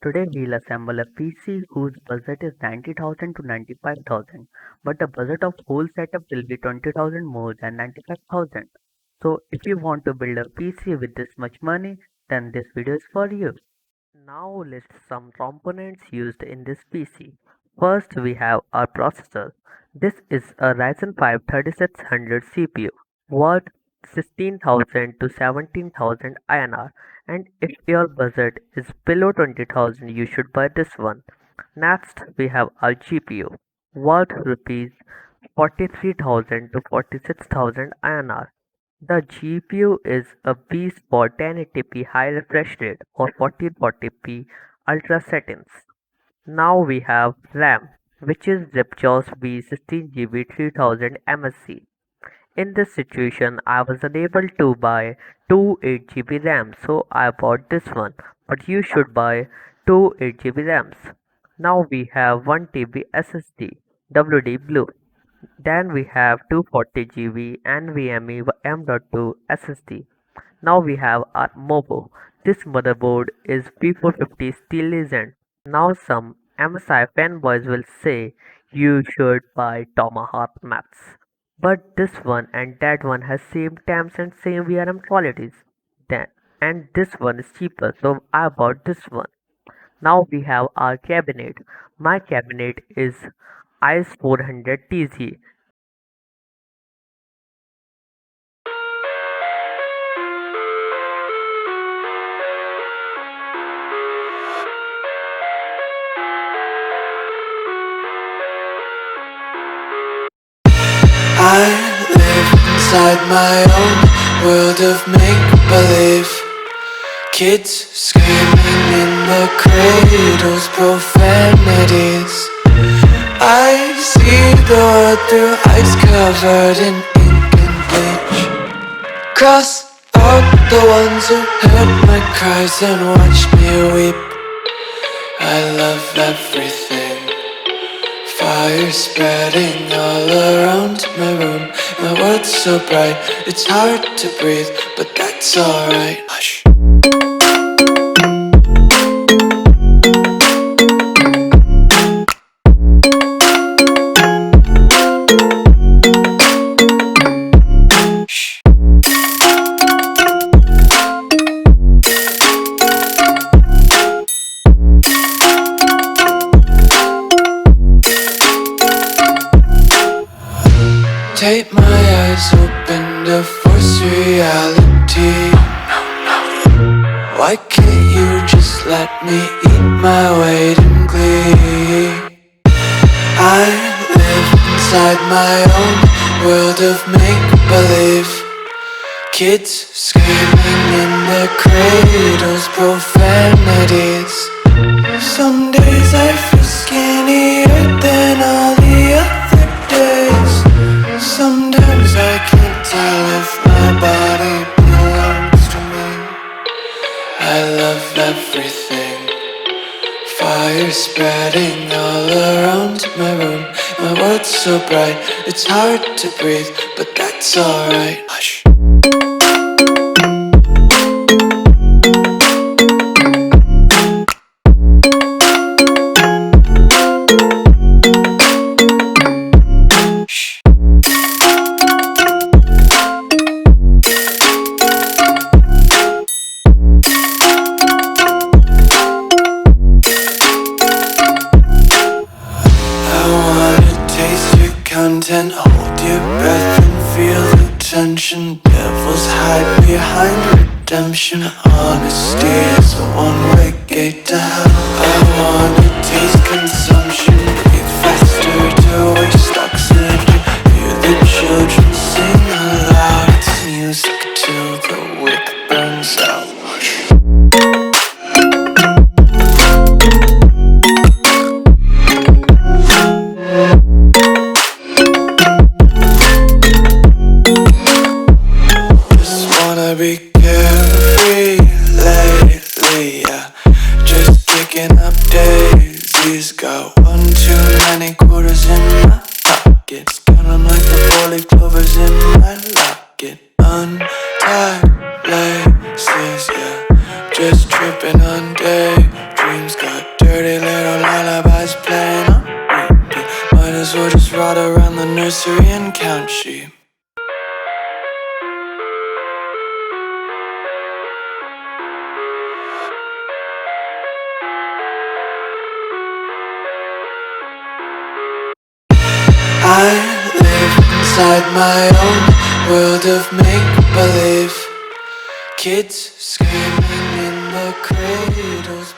Today we'll assemble a PC whose budget is 90,000 to 95,000, but the budget of whole setup will be 20,000 more than 95,000. So if you want to build a PC with this much money, then this video is for you. Now list some components used in this PC. First we have our processor. This is a Ryzen 5 3600 CPU worth 16,000 to 17,000 INR, and if your budget is below 20,000 you should buy this one. Next we have our GPU worth rupees 43,000 to 46,000 INR. The GPU is a beast for 1080p high refresh rate or 1440p ultra settings. Now we have RAM, which is Zipjaws V16GB 3000 MSC. In this situation, I was unable to buy two 8GB RAM, so I bought this one, but you should buy two 8GB RAMs. Now we have 1TB SSD, WD Blue. Then we have 240GB NVMe M.2 SSD. Now we have our MOBO. This motherboard is P450 Steel Legend. Now some MSI fanboys will say you should buy Tomahawk Max. But this one and that one has same temps and same VRM qualities. Then and this one is cheaper, so I bought this one. Now we have our cabinet. My cabinet is ICE 400 TZ. I live inside my own world of make-believe. Kids screaming in the cradles, profanities. I see the world through eyes covered in ink and bleach. Cross out the ones who heard my cries and watched me weep. I love everything. Fire spreading all around my room. My world's so bright, it's hard to breathe, but that's alright. Hush. Tape my eyes open to force reality. Why can't you just let me eat my weight in glee? I live inside my own world of make-believe. Kids screaming in their cradles, profanities. Some days I feel skinnier than all the other days. Sometimes I can't tell if my body belongs to me. I love everything. Fire spreading all around my room. My world's so bright, it's hard to breathe, but that's alright. Hush. Content, hold your breath and feel the tension. Devils hide behind redemption. Honesty is a one-way gate to hell. I wanna taste consumption. Breathe faster to waste oxygen. Hear the children sing aloud. It's music till the wick burns out. Be carefree lately, yeah. Just kicking up daisies. Got one too many quarters in my pockets. Count 'em like the 4-leaf clovers in my locket. Untied laces, yeah. Just tripping on daydreams. Got dirty little lullabies playing on repeat. Might as well just ride around the nursery and count sheep. I live inside my own world of make-believe. Kids screaming in the cradles,